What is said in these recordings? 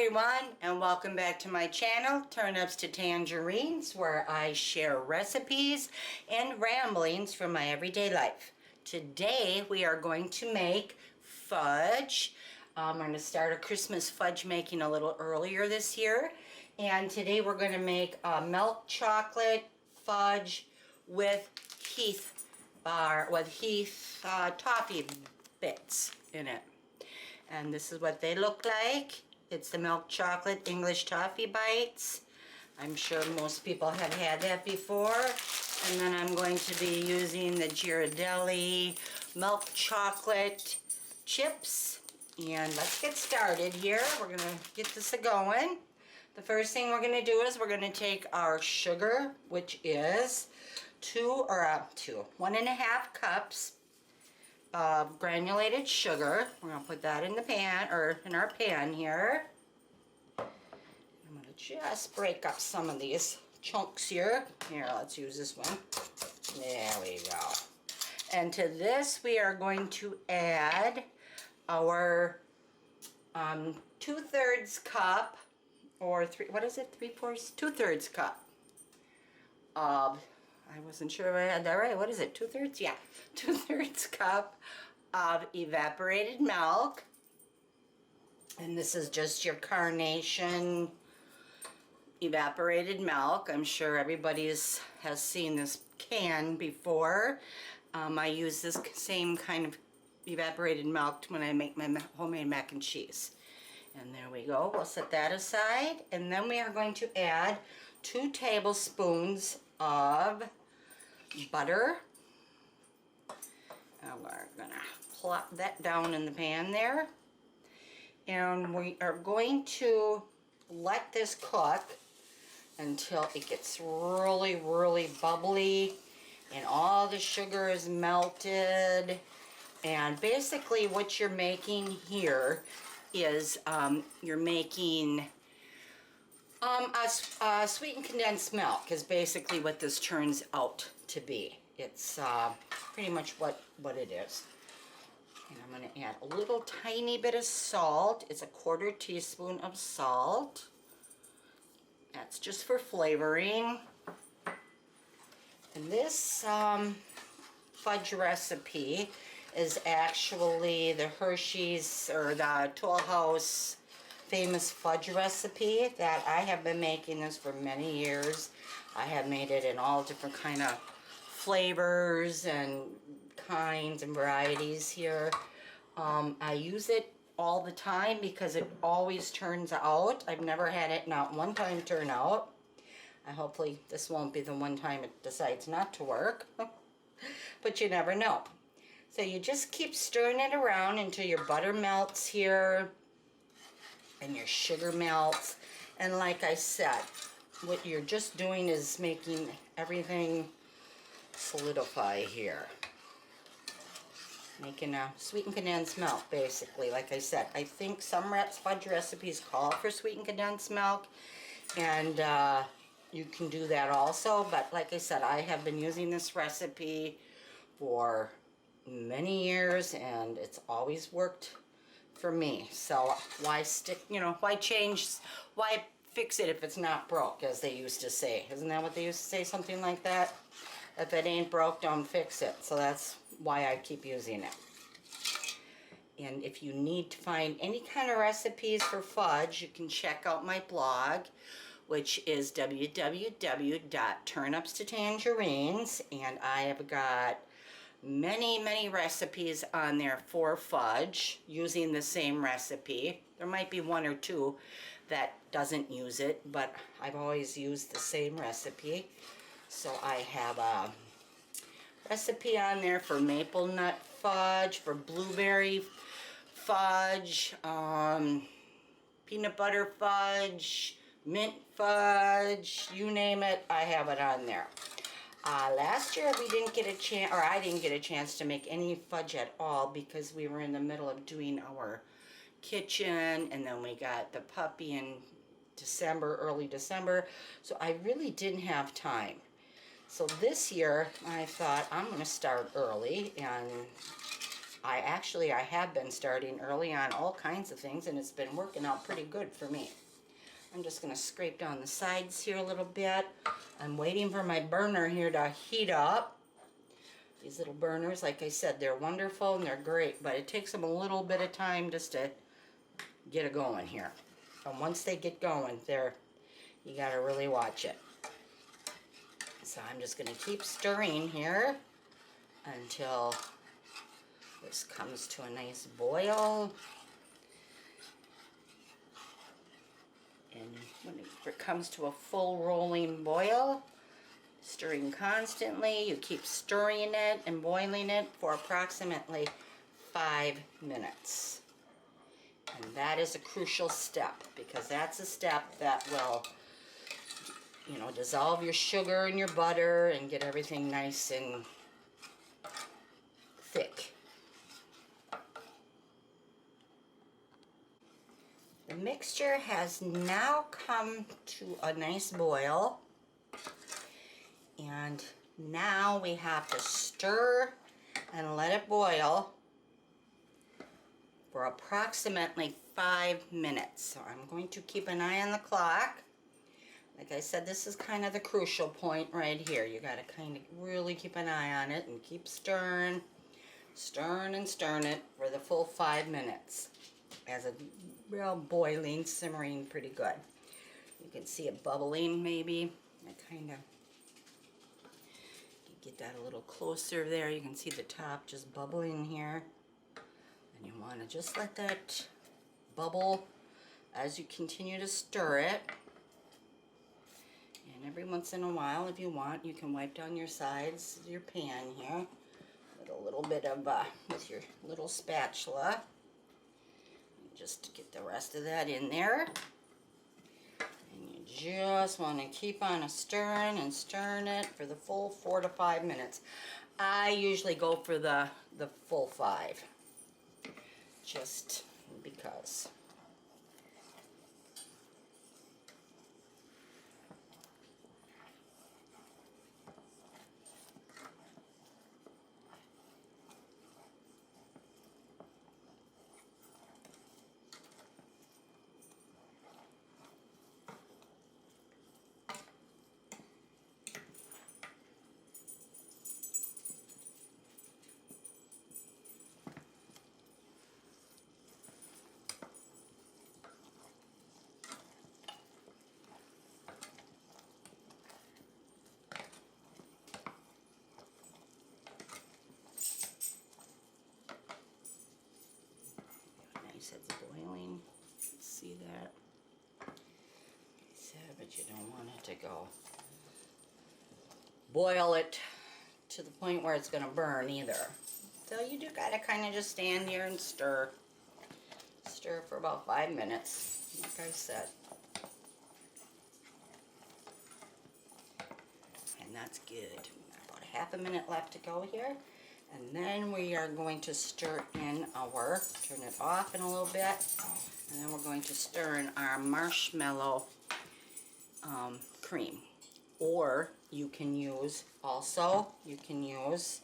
everyone, and welcome back to my channel, Turnips to Tangerines, where I share recipes and ramblings from my everyday life. Today we are going to make fudge. I'm going to start a Christmas fudge making a little earlier this year, and today we're going to make a milk chocolate fudge with Heath toffee bits in it. And this is what they look like. It's the milk chocolate English toffee bites. I'm sure most people have had that before. And then I'm going to be using the Ghirardelli milk chocolate chips. And let's get started here. We're going to get this going. The first thing we're going to do is we're going to take our sugar, which is 1.5 cups of granulated sugar. We're going to put that in the pan, or in our pan here. I'm going to just break up some of these chunks here. Here, let's use this one. There we go. And to this we are going to add our 2/3 cup, or what is it, 3/4? 2/3 cup of, I wasn't sure if I had that right. What is it? 2/3? Yeah. 2/3 cup of evaporated milk. And this is just your Carnation evaporated milk. I'm sure everybody has seen this can before. I use this same kind of evaporated milk when I make my homemade mac and cheese. And there we go. We'll set that aside. And then we are going to add 2 tablespoons of butter. And we're gonna plop that down in the pan there. And we are going to let this cook until it gets really, really bubbly and all the sugar is melted. And basically what you're making here is you're making a sweetened condensed milk is basically what this turns out to be. It's pretty much what it is. And I'm going to add a little tiny bit of salt. It's a 1/4 teaspoon of salt. That's just for flavoring. And this fudge recipe is actually the Hershey's or the Toll House famous fudge recipe that I have been making this for many years. I have made it in all different kind of flavors and kinds and varieties here. I use it all the time because it always turns out. I've never had it not one time turn out. Hopefully this won't be the one time it decides not to work. But you never know. So you just keep stirring it around until your butter melts here and your sugar melts. And like I said, what you're just doing is making everything solidify here. Making a sweetened condensed milk, basically. Like I said, I think some fudge recipes call for sweetened condensed milk, and you can do that also. But like I said, I have been using this recipe for many years, and it's always worked for me. So why stick, why change, why fix it if it's not broke, as they used to say. Isn't that what they used to say? Something like that? If it ain't broke, don't fix it. So that's why I keep using it. And if you need to find any kind of recipes for fudge, you can check out my blog, which is www.turnipstotangerines. And I have got many recipes on there for fudge using the same recipe. There might be 1 or 2 that doesn't use it, but I've always used the same recipe. So I have a recipe on there for maple nut fudge, for blueberry fudge, peanut butter fudge, mint fudge, you name it, I have it on there. Last year we didn't get a chance, or I didn't get a chance to make any fudge at all because we were in the middle of doing our kitchen, and then we got the puppy in December, early December, so I really didn't have time. So this year I thought I'm going to start early and I have been starting early on all kinds of things, and it's been working out pretty good for me. I'm just going to scrape down the sides here a little bit. I'm waiting for my burner here to heat up. These little burners, like I said, they're wonderful and they're great, but it takes them a little bit of time just to get it going here. And once they get going, you got to really watch it. So I'm just going to keep stirring here until this comes to a nice boil. And when it comes to a full rolling boil, stirring constantly, you keep stirring it and boiling it for approximately 5 minutes. And that is a crucial step, because that's a step that will, you know, dissolve your sugar and your butter and get everything nice and thick. The mixture has now come to a nice boil, and now we have to stir and let it boil for approximately 5 minutes. So I'm going to keep an eye on the clock. Like I said, this is kind of the crucial point right here. You got to kind of really keep an eye on it and keep stirring, stirring and stirring it for the full 5 minutes. As a real boiling, simmering pretty good. You can see it bubbling maybe. I kind of get that a little closer there. You can see the top just bubbling here. And you want to just let that bubble as you continue to stir it. And every once in a while, if you want, you can wipe down your sides of your pan here with a little bit of, with your little spatula. Just to get the rest of that in there. And you just want to keep on stirring and stirring it for the full 4 to 5 minutes. I usually go for the full 5. Just because. It's boiling. See that? But you don't want it to go. Boil it to the point where it's going to burn either. So you do got to kind of just stand here and stir. Stir for about 5 minutes, like I said. And that's good. About half a minute left to go here. And then we are going to stir in our, turn it off in a little bit, and then we're going to stir in our marshmallow cream. Or you can use, you can use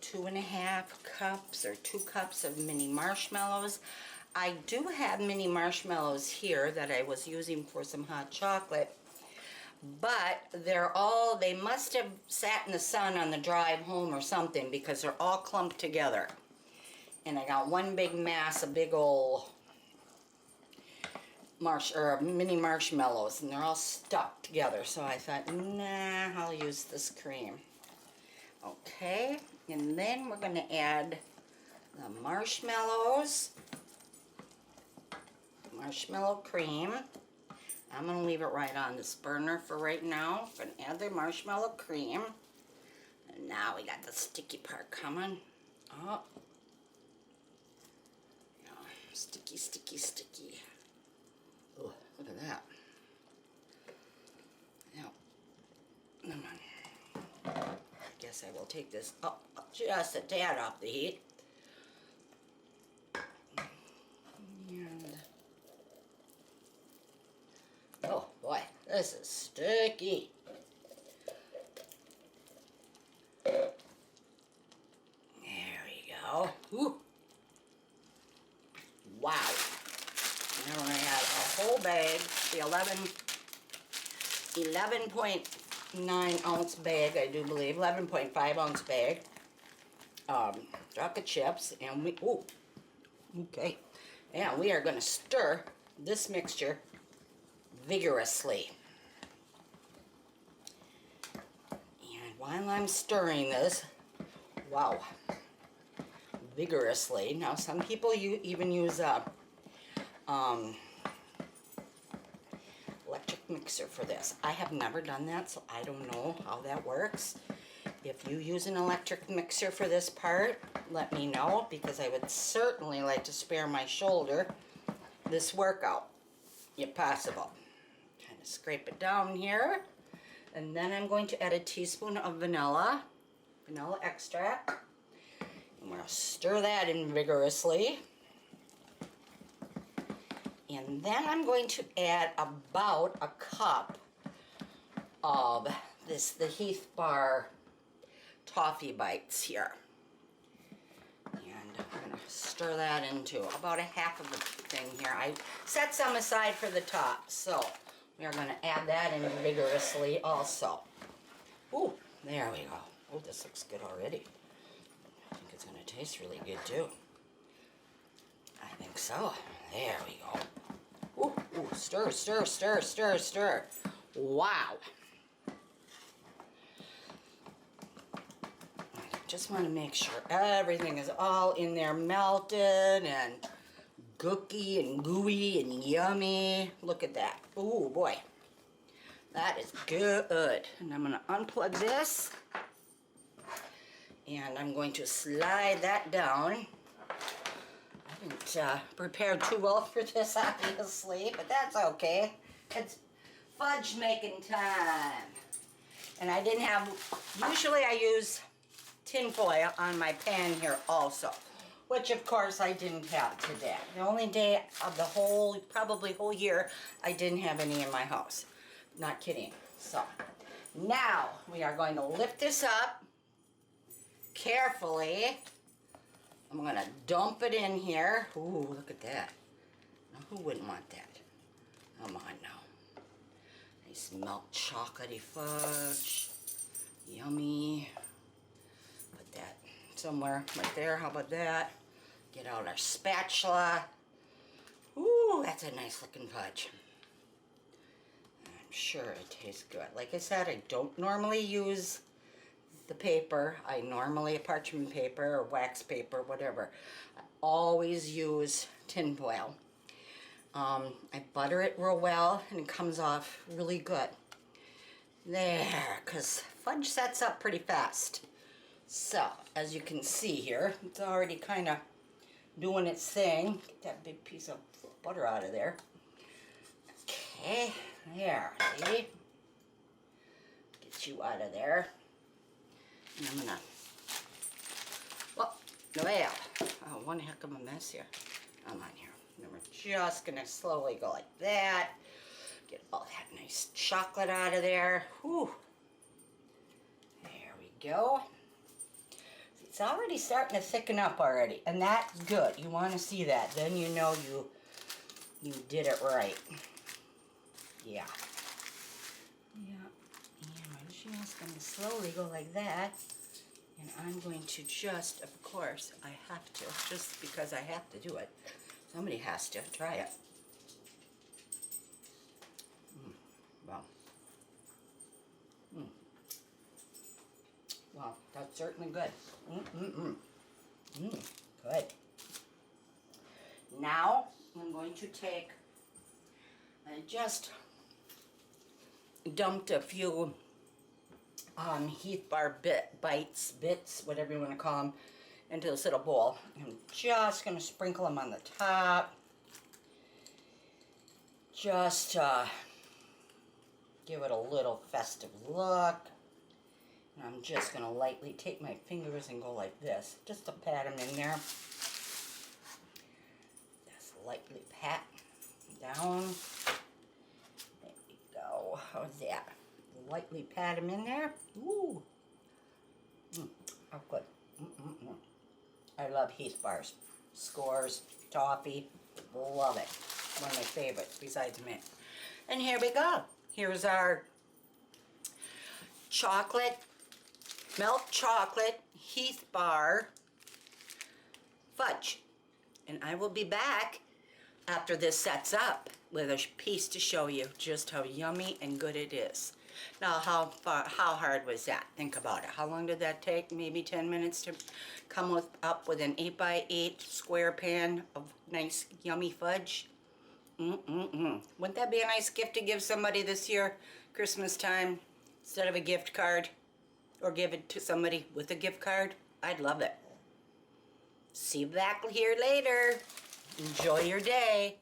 2.5 cups or 2 cups of mini marshmallows. I do have mini marshmallows here that I was using for some hot chocolate. But they must have sat in the sun on the drive home or something, because they're all clumped together. And I got one big mass of big old mini marshmallows, and they're all stuck together. So I thought, nah, I'll use this cream. Okay, and then we're going to add the marshmallows, marshmallow cream. I'm going to leave it right on this burner for right now. I'm going to add the marshmallow cream. And now we got the sticky part coming. Oh. Oh, sticky, sticky, sticky. Oh, look at that. Now, I guess I will take this up just a tad off the heat. Oh boy, this is sticky. There we go. go. Ooh. Wow. Now I'm going to add a whole bag, the 11.9 ounce bag, I do believe, 11.5 ounce bag. Chocolate chips, and we, ooh, okay. And we are going to stir this mixture vigorously. And while I'm stirring this, wow, vigorously. Now some people even use electric mixer for this. I have never done that, so I don't know how that works. If you use an electric mixer for this part, let me know, because I would certainly like to spare my shoulder this workout, if possible. Kind of scrape it down here, and then I'm going to add a teaspoon of vanilla extract, and we'll stir that in vigorously. And then I'm going to add about a cup of the Heath bar toffee bites here. And I'm going to stir that into about a half of the thing here. I set some aside for the top, so we are going to add that in vigorously also. Ooh, there we go. Oh, this looks good already. I think it's going to taste really good too. I think so. There we go. Ooh, ooh, stir, stir, stir, stir, stir. Wow. Just want to make sure everything is all in there melted and gooky and gooey and yummy. Look at that. Ooh, boy. That is good. And I'm going to unplug this. And I'm going to slide that down. I didn't prepare too well for this, obviously, but that's okay. It's fudge making time. And I didn't have, usually I use tin foil on my pan here also, which of course I didn't have today. The only day of the whole, probably whole year, I didn't have any in my house. Not kidding. So, now we are going to lift this up carefully. I'm going to dump it in here. Ooh, look at that. Now, who wouldn't want that? Come on now. Nice milk chocolatey fudge. Yummy. Put that somewhere right there. How about that? Get out our spatula. Ooh, that's a nice looking fudge. I'm sure it tastes good. Like I said, I don't normally use the paper. I normally, parchment paper or wax paper, whatever. I always use tin foil. I butter it real well and it comes off really good. There, because fudge sets up pretty fast. So, as you can see here, it's already kind of doing its thing. Get that big piece of butter out of there. Okay, there, see? Get you out of there. And I'm gonna, well, oh, one heck of a mess here. Come on here. And we're just gonna slowly go like that. Get all that nice chocolate out of there. Whew. There we go. It's already starting to thicken up already, and that's good. You want to see that. Then you know you did it right. Yeah. Yeah. And we're just going to slowly go like that. And I'm going to just, of course, I have to, just because I have to do it. Somebody has to try it. Wow. Wow, that's certainly good. Good. Now, I'm going to take, I just dumped a few Heath bar bits, whatever you want to call them, into this little bowl. I'm just going to sprinkle them on the top. Just give it a little festive look. And I'm just going to lightly take my fingers and go like this, just to pat them in there. Just lightly pat down. There we go. How's that? Lightly pat them in there. Ooh. Oh, good. I love Heath bars. Scores, toffee, love it. One of my favorites besides mint. And here we go. Here's our chocolate, milk chocolate Heath bar fudge. And I will be back after this sets up with a piece to show you just how yummy and good it is. Now, how hard was that? Think about it. How long did that take? Maybe 10 minutes to come up with an 8x8 square pan of nice, yummy fudge? Wouldn't that be a nice gift to give somebody this year, Christmas time, instead of a gift card? Or give it to somebody with a gift card? I'd love it. See you back here later. Enjoy your day.